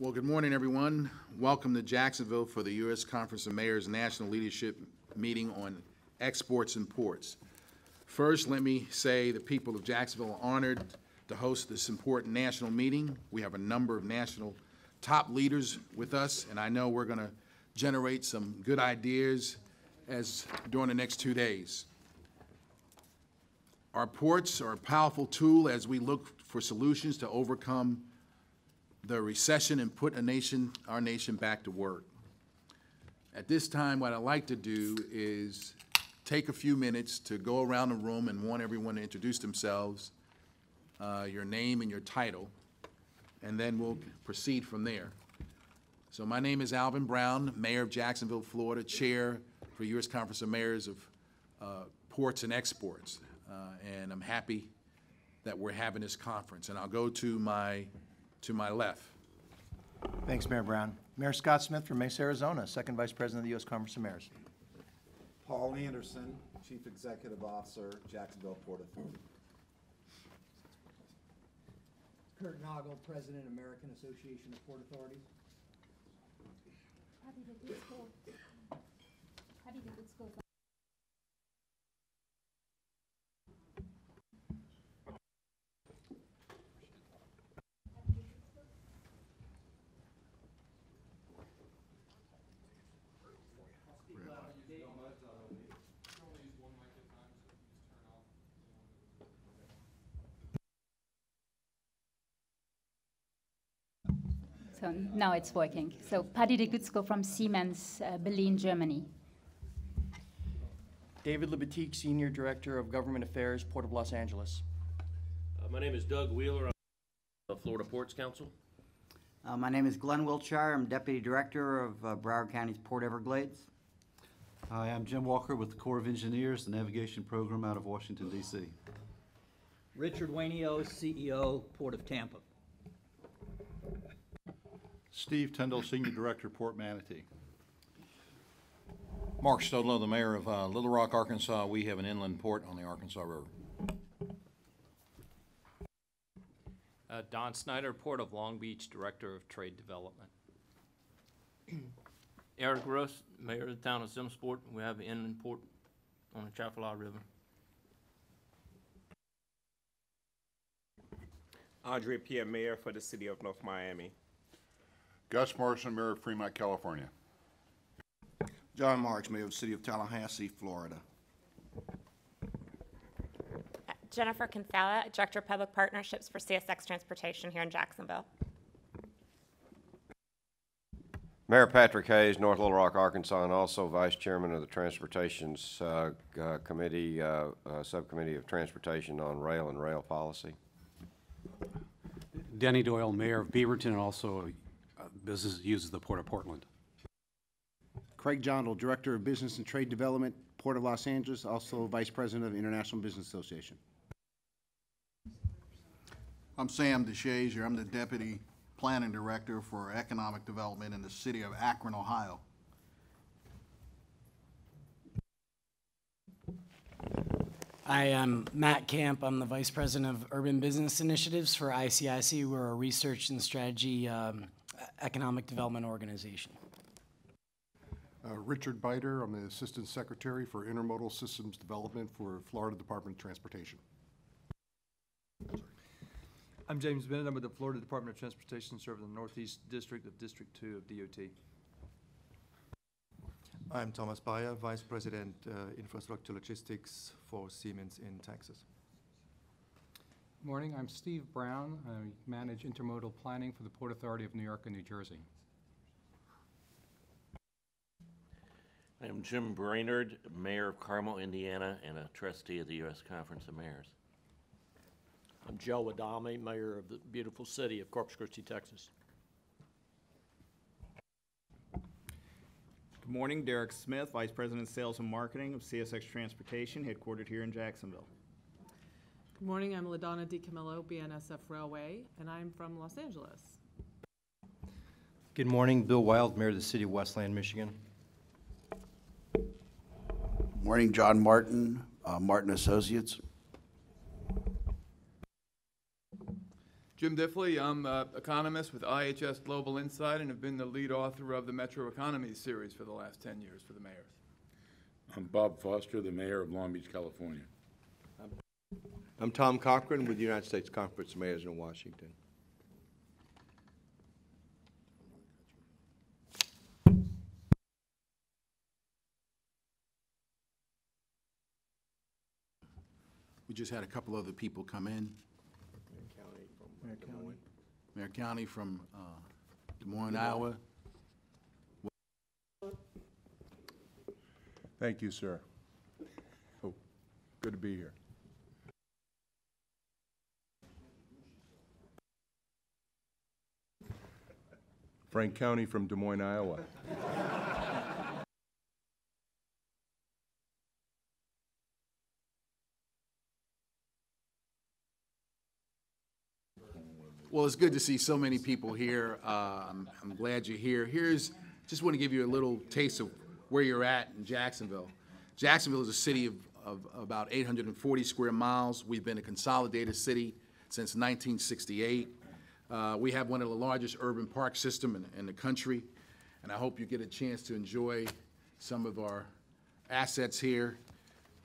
Well, good morning, everyone. Welcome to Jacksonville for the U.S. Conference of Mayors National Leadership Meeting on Exports and Ports. First, let me say the people of Jacksonville are honored to host this important national meeting. We have a number of national top leaders with us, and I know we're going to generate some good ideas during the next 2 days. Our ports are a powerful tool as we look for solutions to overcome the recession and put our nation back to work. At this time, what I'd like to do is take a few minutes to go around the room and want everyone to introduce themselves, your name and your title, and then we'll proceed from there. So my name is Alvin Brown, Mayor of Jacksonville, Florida, Chair for U.S. Conference of Mayors of Ports and Exports, and I'm happy that we're having this conference. And I'll go to my left. Thanks, Mayor Brown. Mayor Scott Smith from Mesa, Arizona, Second Vice President of the U.S. Conference of Mayors. Paul Anderson, Chief Executive Officer, Jacksonville Port Authority. Kurt Noggle, President, American Association of Port Authorities. So now it's working. So Paddy de Gutzko from Siemens, Berlin, Germany. David Libatique, Senior Director of Government Affairs, Port of Los Angeles. My name is Doug Wheeler. I'm the Florida Ports Council. My name is Glenn Wiltshire. I'm Deputy Director of Broward County's Port Everglades. Hi, I'm Jim Walker with the Corps of Engineers, the Navigation Program out of Washington, D.C. Richard Wainio, CEO, Port of Tampa. Steve Tyndall, Senior Director, Port Manatee. Mark Stodlow, the Mayor of Little Rock, Arkansas. We have an inland port on the Arkansas River. Don Snyder, Port of Long Beach, Director of Trade Development. Eric Russ, Mayor of the Town of Simsport. We have an inland port on the Chapala River. Andre Pierre, Mayor for the City of North Miami. Gus Morrison, Mayor of Fremont, California. John Marks, Mayor of the City of Tallahassee, Florida. Jennifer Kinsella, Director of Public Partnerships for CSX Transportation here in Jacksonville. Mayor Patrick Hayes, North Little Rock, Arkansas, and also Vice Chairman of the Transportation Subcommittee of Transportation on Rail and Rail Policy. Denny Doyle, Mayor of Beaverton, and also business uses the Port of Portland. Craig Jondal, Director of Business and Trade Development, Port of Los Angeles, also Vice President of the International Business Association. I'm Sam DeShazier. I'm the Deputy Planning Director for Economic Development in the City of Akron, Ohio. I am Matt Camp. I'm the Vice President of Urban Business Initiatives for ICIC. We're a research and strategy economic development organization. Richard Biter. I'm the Assistant Secretary for Intermodal Systems Development for Florida Department of Transportation. I'm James Bennett. I'm with the Florida Department of Transportation, serving the Northeast District of District 2 of DOT. I'm Thomas Bayer, Vice President, Infrastructure Logistics for Siemens in Texas. Good morning. I'm Steve Brown. I manage intermodal planning for the Port Authority of New York and New Jersey. I am Jim Brainerd, Mayor of Carmel, Indiana, and a trustee of the U.S. Conference of Mayors. I'm Joe Adami, Mayor of the beautiful city of Corpus Christi, Texas. Good morning, Derek Smith, Vice President of Sales and Marketing of CSX Transportation, headquartered here in Jacksonville. Good morning, I'm LaDonna DiCamillo, BNSF Railway, and I'm from Los Angeles. Good morning, Bill Wild, Mayor of the City of Westland, Michigan. Morning, John Martin, Martin Associates. Jim Diffley, I'm an economist with IHS Global Insight and have been the lead author of the Metro Economy series for the last 10 years for the mayors. I'm Bob Foster, the mayor of Long Beach, California. I'm Tom Cochran with the United States Conference of Mayors in Washington. We just had a couple other people come in. Mayor County from Des Moines, Iowa. Thank you, sir. Oh, good to be here. Frank County from Des Moines, Iowa. Well, it's good to see so many people here. I'm glad you're here. Just want to give you a little taste of where you're at in Jacksonville. Jacksonville is a city of about 840 square miles. We've been a consolidated city since 1968. We have one of the largest urban park systems in the country, and I hope you get a chance to enjoy some of our assets here.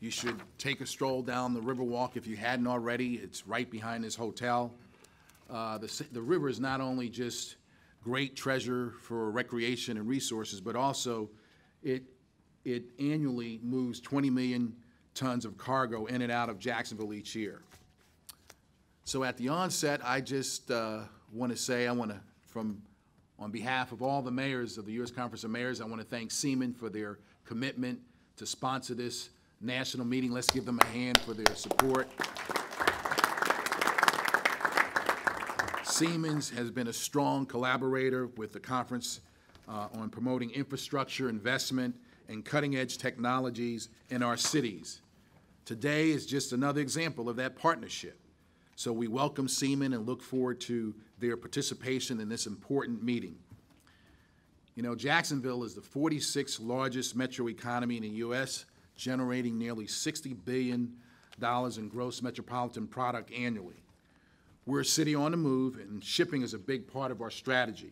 You should take a stroll down the Riverwalk if you hadn't already. It's right behind this hotel. The river is not only just great treasure for recreation and resources, but also it annually moves 20 million tons of cargo in and out of Jacksonville each year. So at the onset, I just want to say, on behalf of all the mayors of the U.S. Conference of Mayors, I want to thank Seaman for their commitment to sponsor this national meeting. Let's give them a hand for their support. Siemens has been a strong collaborator with the conference on promoting infrastructure, investment, and cutting-edge technologies in our cities. Today is just another example of that partnership. So we welcome Siemens and look forward to their participation in this important meeting. You know, Jacksonville is the 46th largest metro economy in the U.S., generating nearly $60 billion in gross metropolitan product annually. We're a city on the move, and shipping is a big part of our strategy.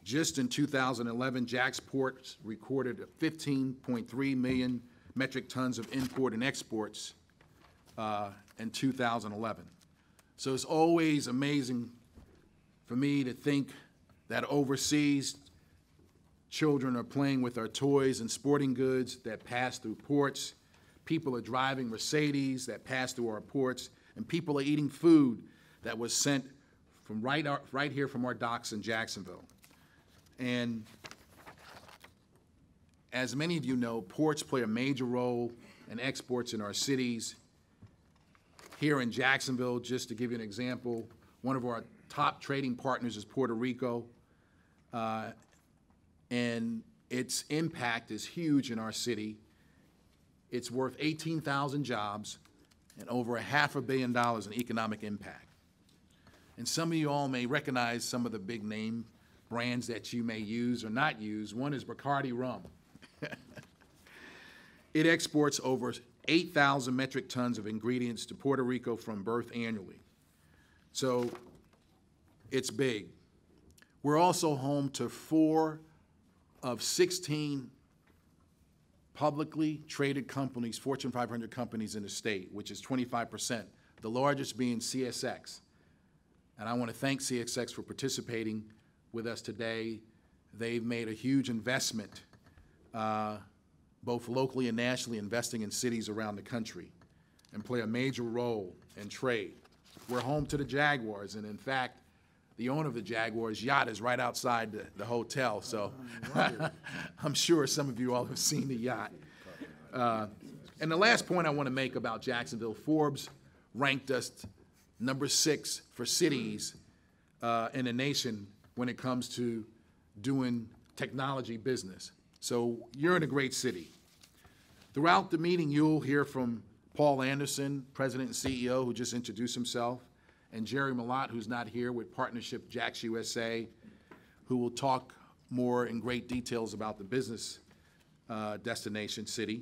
Just in 2011, Jacksport recorded 15.3 million metric tons of import and exports in 2011. So it's always amazing for me to think that overseas children are playing with our toys and sporting goods that pass through ports. People are driving Mercedes that pass through our ports, and people are eating food that was sent from right here from our docks in Jacksonville. And as many of you know, ports play a major role in exports in our cities. Here in Jacksonville, just to give you an example, one of our top trading partners is Puerto Rico, and its impact is huge in our city. It's worth 18,000 jobs and over $500 million in economic impact. And some of you all may recognize some of the big name brands that you may use or not use. One is Bacardi rum. It exports over 8,000 metric tons of ingredients to Puerto Rico from birth annually. So it's big. We're also home to 4 of 16 publicly traded companies, Fortune 500 companies in the state, which is 25%, the largest being CSX. And I want to thank CSX for participating with us today. They've made a huge investment, both locally and nationally, investing in cities around the country and play a major role in trade. We're home to the Jaguars, and in fact, the owner of the Jaguars' yacht is right outside the hotel, so I'm sure some of you all have seen the yacht. And the last point I want to make about Jacksonville, Forbes ranked us number 6 for cities in the nation when it comes to doing technology business. So you're in a great city. Throughout the meeting, you'll hear from Paul Anderson, President and CEO, who just introduced himself, and Jerry Malott, who's not here, with Partnership Jacks USA, who will talk more in great details about the business destination city.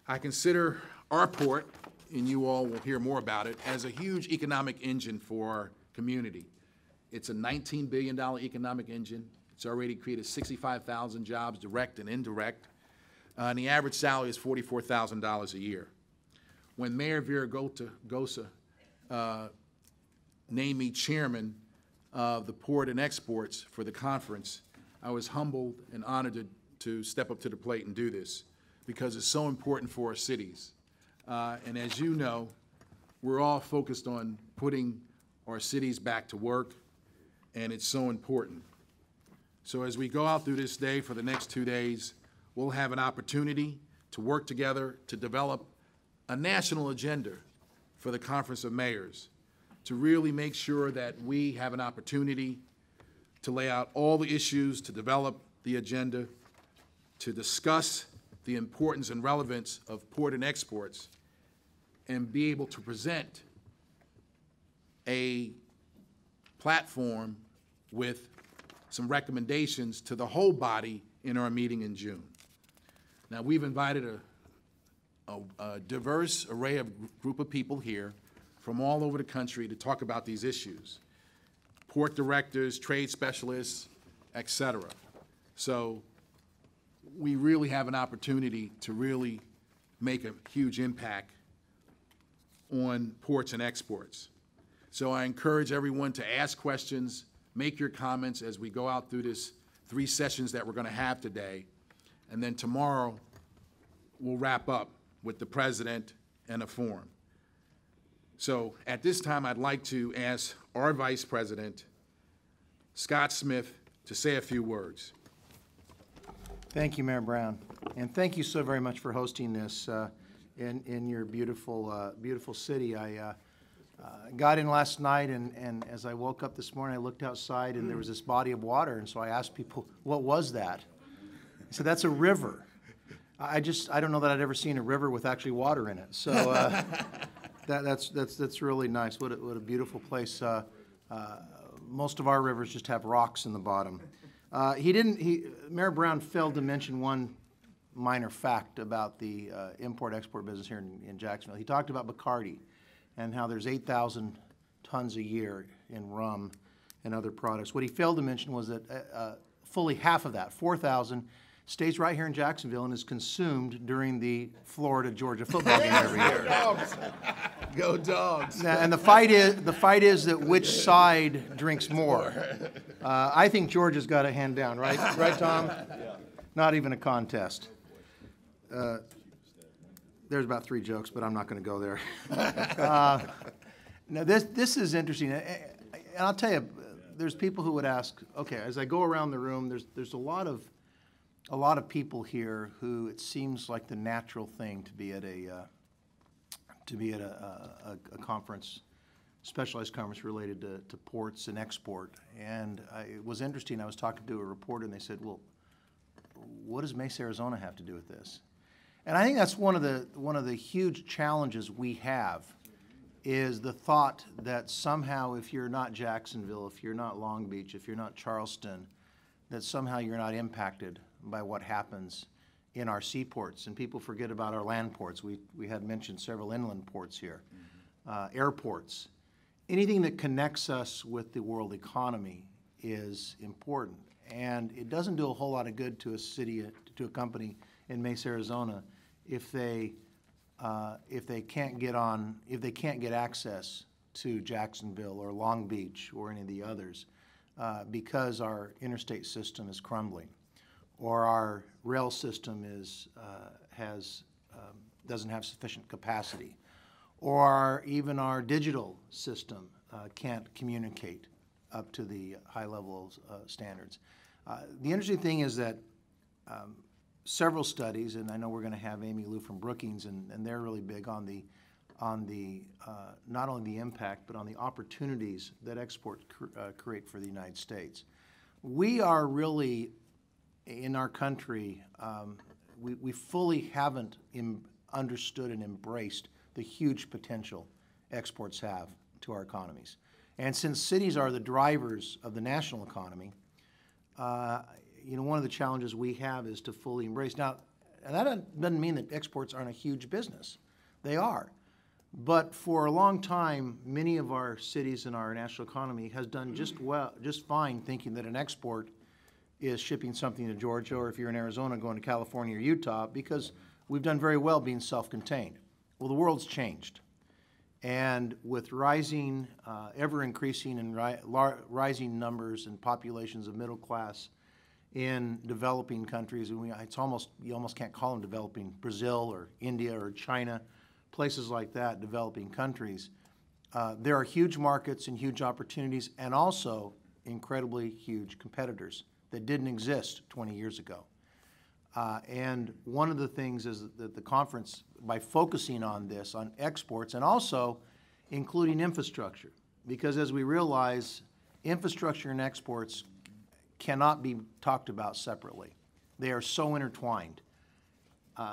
I consider our port, and you all will hear more about it, as a huge economic engine for our community. It's a $19 billion economic engine. It's already created 65,000 jobs, direct and indirect, and the average salary is $44,000 a year. When Mayor Gosa named me chairman of the Port and Exports for the conference, I was humbled and honored to step up to the plate and do this because it's so important for our cities. And as you know, we're all focused on putting our cities back to work, and it's so important. So as we go out through this day for the next 2 days, we'll have an opportunity to work together to develop a national agenda for the Conference of Mayors, to really make sure that we have an opportunity to lay out all the issues, to develop the agenda, to discuss the importance and relevance of port and exports, and be able to present a platform with some recommendations to the whole body in our meeting in June. Now, we've invited a diverse array of group of people here from all over the country to talk about these issues. Port directors, trade specialists, et cetera. So we really have an opportunity to really make a huge impact on ports and exports. So I encourage everyone to ask questions, make your comments as we go out through this 3 sessions that we're going to have today. And then tomorrow, we'll wrap up with the president and a forum. So at this time, I'd like to ask our Vice President, Scott Smith, to say a few words. Thank you, Mayor Brown. And thank you so very much for hosting this in your beautiful, beautiful city. I got in last night, and as I woke up this morning, I looked outside, and there was this body of water, and so I asked people, what was that? I said, that's a river. I don't know that I'd ever seen a river with actually water in it. So that's really nice. What a beautiful place. Most of our rivers just have rocks in the bottom. Mayor Brown failed to mention one minor fact about the import-export business here in Jacksonville. He talked about Bacardi and how there's 8,000 tons a year in rum and other products. What he failed to mention was that fully half of that, 4,000, stays right here in Jacksonville and is consumed during the Florida-Georgia football game every year. Go Dogs! Now, and the fight is that which side drinks more. I think Georgia's got a hand down, right? Right, Tom? Yeah. Not even a contest. There's about 3 jokes, but I'm not going to go there. Now, this is interesting, and I'll tell you, there's people who would ask, okay, as I go around the room, there's a lot of people here who it seems like the natural thing to be at a conference, specialized conference related to ports and export. And it was interesting. I was talking to a reporter, and they said, "Well, what does Mesa, Arizona, have to do with this?" And I think that's one of the huge challenges we have, is the thought that somehow if you're not Jacksonville, if you're not Long Beach, if you're not Charleston, that somehow you're not impacted by what happens in our seaports. And people forget about our land ports. We had mentioned several inland ports here, airports. Anything that connects us with the world economy is important. And it doesn't do a whole lot of good to a city, to a company in Mesa, Arizona, if they can't get access to Jacksonville or Long Beach or any of the others because our interstate system is crumbling, or our rail system doesn't have sufficient capacity, or even our digital system can't communicate up to the high level standards. The interesting thing is that several studies, and I know we're going to have Amy Lou from Brookings, and they're really big on the not only the impact, but on the opportunities that export create for the United States. We are really, in our country, we fully haven't understood and embraced the huge potential exports have to our economies. And since cities are the drivers of the national economy, one of the challenges we have is to fully embrace. Now, that doesn't mean that exports aren't a huge business. They are. But for a long time, many of our cities in our national economy has done just fine thinking that an export is shipping something to Georgia, or if you're in Arizona, going to California or Utah, because we've done very well being self-contained. Well, the world's changed. And with rising, ever-increasing and rising numbers and populations of middle class in developing countries, and you almost can't call them developing, Brazil or India or China, places like that, developing countries, there are huge markets and huge opportunities, and also incredibly huge competitors that didn't exist 20 years ago. And one of the things is that the conference, by focusing on this, on exports, and also including infrastructure, because as we realize, infrastructure and exports cannot be talked about separately. They are so intertwined.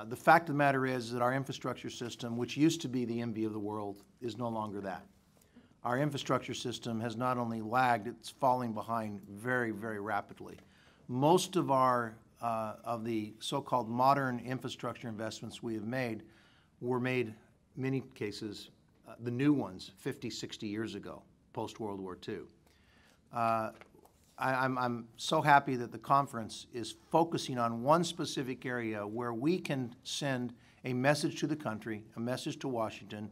The fact of the matter is that our infrastructure system, which used to be the envy of the world, is no longer that. Our infrastructure system has not only lagged, it's falling behind very, very rapidly. Most of the so-called modern infrastructure investments we have made were made, many cases, the new ones, 50, 60 years ago, post-World War II. I'm so happy that the conference is focusing on one specific area where we can send a message to the country, a message to Washington,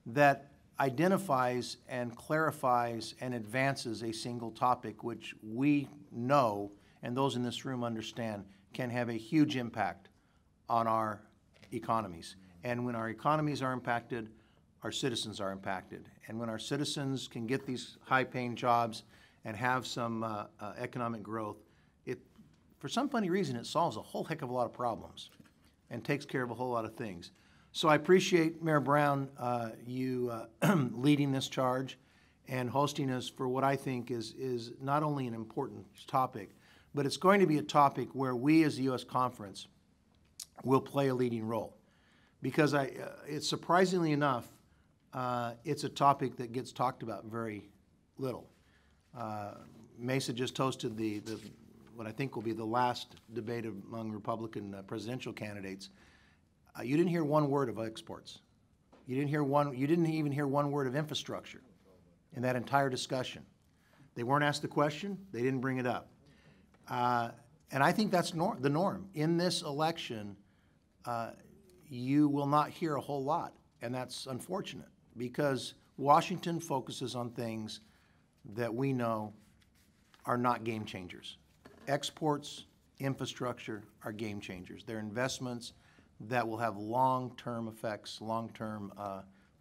that identifies and clarifies and advances a single topic which we know, and those in this room understand, can have a huge impact on our economies. And when our economies are impacted, our citizens are impacted. And when our citizens can get these high-paying jobs and have some economic growth, for some funny reason, it solves a whole heck of a lot of problems and takes care of a whole lot of things. So I appreciate, Mayor Brown, you leading this charge and hosting us for what I think is not only an important topic, but it's going to be a topic where we as the U.S. Conference will play a leading role. Because it's surprisingly enough, it's a topic that gets talked about very little. Mesa just hosted what I think will be the last debate among Republican presidential candidates. You didn't hear one word of exports. You didn't even hear one word of infrastructure in that entire discussion. They weren't asked the question. They didn't bring it up. And I think that's the norm. In this election, you will not hear a whole lot, and that's unfortunate because Washington focuses on things that we know are not game changers. Exports, infrastructure are game changers. They're investments that will have long-term effects, long-term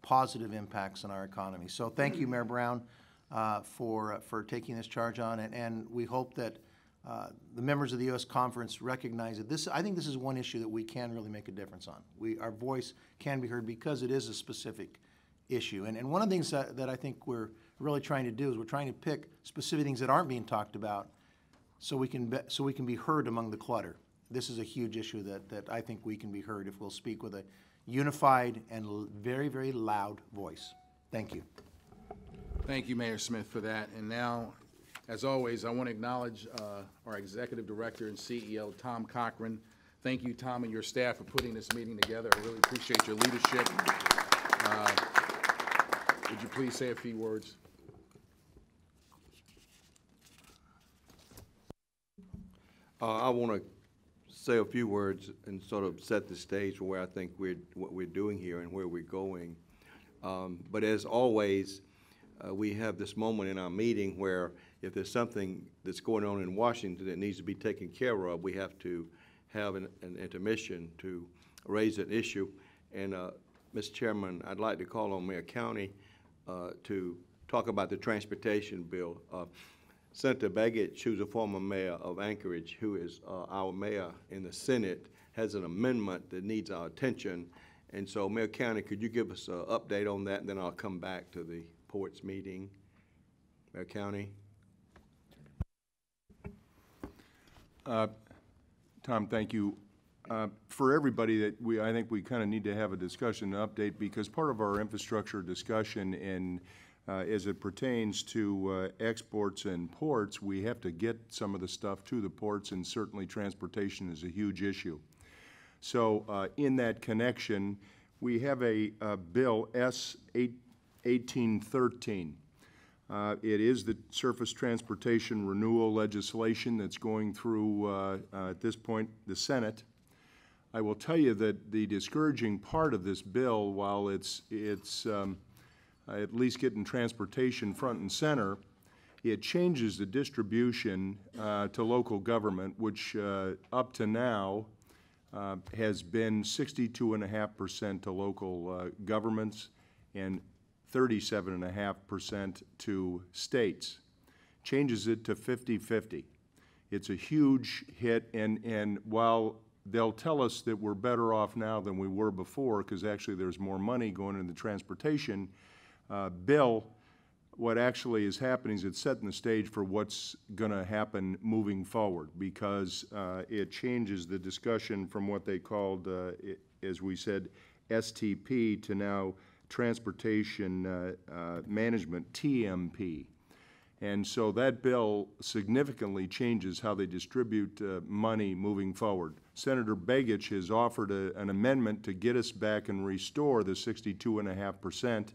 positive impacts on our economy. So thank you, Mayor Brown, for taking this charge on, and we hope that the members of the U.S. Conference recognize that I think this is one issue that we can really make a difference on. Our voice can be heard because it is a specific issue. And one of the things that I think we're really trying to do is we're trying to pick specific things that aren't being talked about so we can be heard among the clutter. This is a huge issue that I think we can be heard if we'll speak with a unified and very, very loud voice. Thank you. Thank you, Mayor Smith, for that. And now, as always, I want to acknowledge our Executive Director and CEO, Tom Cochran. Thank you, Tom, and your staff for putting this meeting together. I really appreciate your leadership. Would you please say a few words? I want to say a few words and sort of set the stage for where I think what we're doing here and where we're going. But as always, we have this moment in our meeting where if there's something that's going on in Washington that needs to be taken care of, we have to have an intermission to raise an issue. And Mr. Chairman, I'd like to call on Mayor County to talk about the transportation bill. Senator Baggett, who's a former mayor of Anchorage, who is our mayor in the Senate, has an amendment that needs our attention. And so, Mayor County, could you give us an update on that, and then I'll come back to the Ports meeting. Mayor County. Tom, thank you. For everybody, I think we kind of need to have a discussion, an update, because part of our infrastructure discussion and as it pertains to exports and ports, we have to get some of the stuff to the ports, and certainly transportation is a huge issue. So in that connection, We have a bill S 1813. It is the surface transportation renewal legislation that's going through, at this point, the Senate. I will tell you that the discouraging part of this bill, while it's at least getting transportation front and center, it changes the distribution to local government, which up to now has been 62.5% to local governments and 37.5% to states. Changes it to 50-50. It's a huge hit, and while they'll tell us that we're better off now than we were before, because actually there's more money going into the transportation bill, what actually is happening is it's setting the stage for what's going to happen moving forward, because it changes the discussion from what they called, as we said, STP to now Transportation Management, TMP. And so that bill significantly changes how they distribute money moving forward. Senator Begich has offered an amendment to get us back and restore the 62.5%.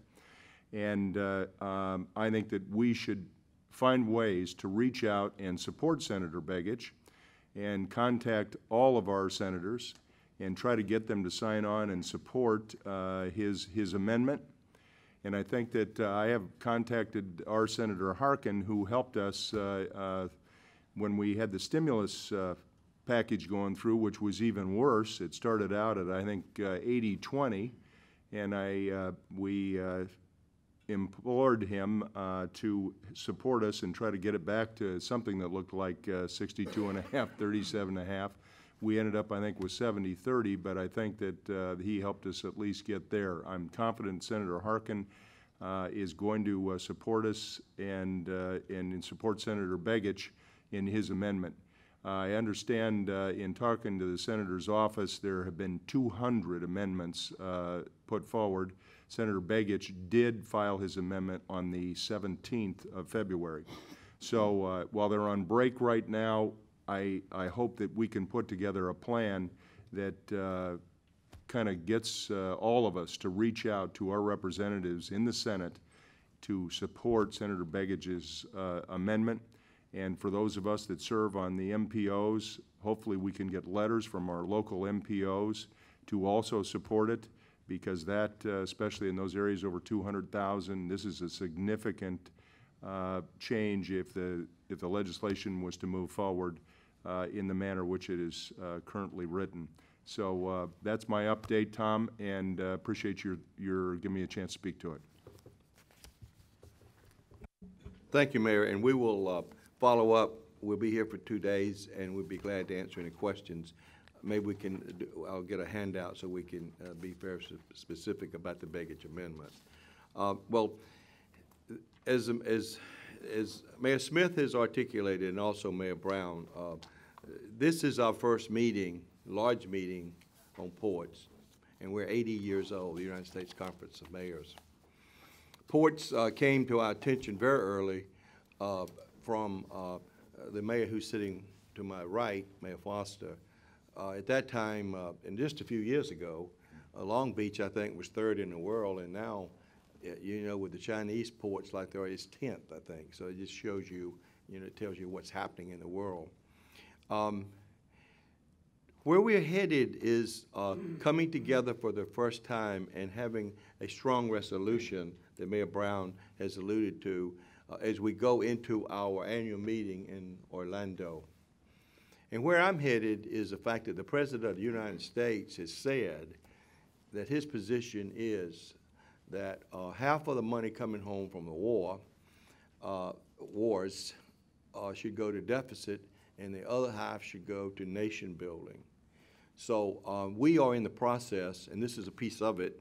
And I think that we should find ways to reach out and support Senator Begich and contact all of our senators and try to get them to sign on and support his amendment. And I think that I have contacted our Senator Harkin, who helped us when we had the stimulus package going through, which was even worse. It started out at, I think, 80-20, and we implored him to support us and try to get it back to something that looked like 62.5, 37.5. We ended up, I think, with 70-30, but I think that he helped us at least get there. I'm confident Senator Harkin is going to support us and support Senator Begich in his amendment. I understand in talking to the Senator's office, there have been 200 amendments put forward. Senator Begich did file his amendment on the 17th of February. So while they're on break right now, I hope that we can put together a plan that kind of gets all of us to reach out to our representatives in the Senate to support Senator Begich's amendment. And for those of us that serve on the MPOs, hopefully we can get letters from our local MPOs to also support it, because that, especially in those areas over 200,000, this is a significant change if the legislation was to move forward in the manner which it is currently written. So that's my update, Tom, and appreciate your giving me a chance to speak to it. Thank you, Mayor, and we will follow up. We'll be here for 2 days, and we'll be glad to answer any questions. Maybe we can, I'll get a handout so we can be very specific about the Begich amendment. Well, as Mayor Smith has articulated, and also Mayor Brown, this is our first meeting, large meeting on ports, and we're 80 years old, the United States Conference of Mayors. Ports came to our attention very early from the mayor who's sitting to my right, Mayor Foster. At that time, and just a few years ago, Long Beach, I think, was 3rd in the world, and now, you know, with the Chinese ports like there is 10th, I think. So it just shows you, you know, it tells you what's happening in the world. Where we're headed is coming together for the first time and having a strong resolution that Mayor Brown has alluded to as we go into our annual meeting in Orlando. And where I'm headed is the fact that the President of the United States has said that his position is that half of the money coming home from the wars should go to deficit, and the other half should go to nation building. So we are in the process, and this is a piece of it.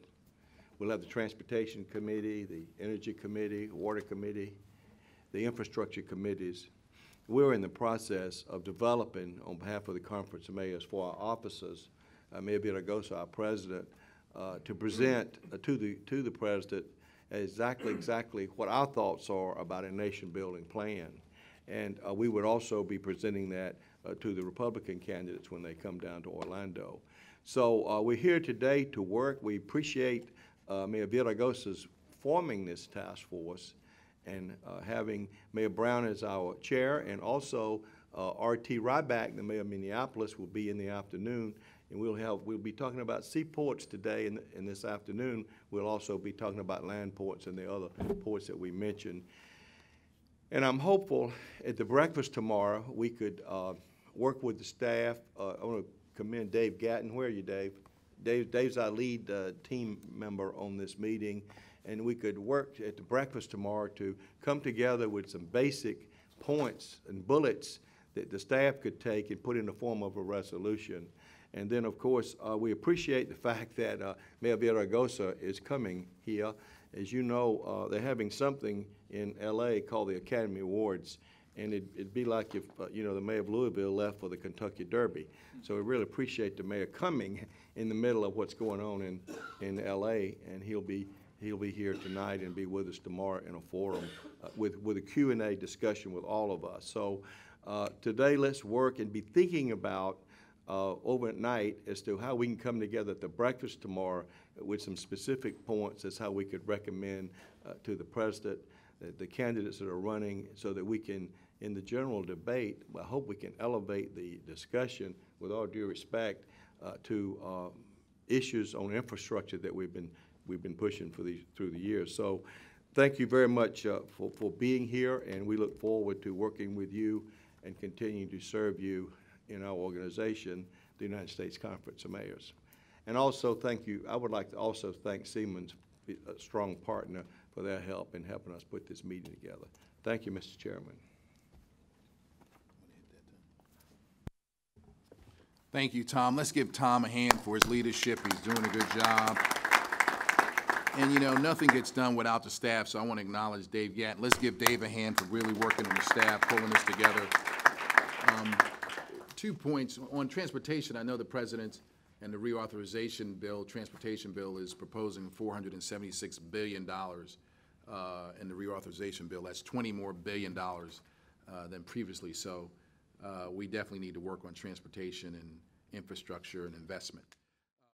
We'll have the Transportation Committee, the Energy Committee, Water Committee, the Infrastructure Committees. We're in the process of developing, on behalf of the Conference of Mayors, for our officers, Mayor Villaraigosa, our president, to present to the president exactly what our thoughts are about a nation-building plan. And we would also be presenting that to the Republican candidates when they come down to Orlando. So we're here today to work. We appreciate Mayor Villaraigosa's forming this task force and having Mayor Brown as our chair, and also R.T. Ryback, the mayor of Minneapolis, will be in the afternoon. And we'll be talking about seaports today, and this afternoon we'll also be talking about land ports and the other ports that we mentioned. And I'm hopeful at the breakfast tomorrow we could work with the staff. I want to commend Dave Gatton. Where are you, Dave? Dave's our lead team member on this meeting, and we could work at the breakfast tomorrow to come together with some basic points and bullets that the staff could take and put in the form of a resolution. And then, of course, we appreciate the fact that Mayor Villaraigosa is coming here. As you know, they're having something in L.A. called the Academy Awards, and it'd be like if, the mayor of Louisville left for the Kentucky Derby. So we really appreciate the mayor coming in the middle of what's going on in L.A., and he'll be here tonight and be with us tomorrow in a forum with a Q&A discussion with all of us. So today, let's work and be thinking about over at night as to how we can come together at the breakfast tomorrow with some specific points as how we could recommend to the president, the candidates that are running, so that we can, in the general debate, I hope we can elevate the discussion, with all due respect, to issues on infrastructure that we've been pushing through the years. So thank you very much for being here, and we look forward to working with you and continuing to serve you in our organization, the United States Conference of Mayors. And also thank you, I would like to also thank Siemens, a strong partner, for their help in helping us put this meeting together. Thank you, Mr. Chairman. Thank you, Tom. Let's give Tom a hand for his leadership. He's doing a good job. And nothing gets done without the staff, so I want to acknowledge Dave Gatton. Let's give Dave a hand for really working with the staff, pulling this together. 2 points. On transportation, I know the President and the reauthorization bill, transportation bill, is proposing $476 billion in the reauthorization bill. That's $20 more billion than previously. So we definitely need to work on transportation and infrastructure and investment.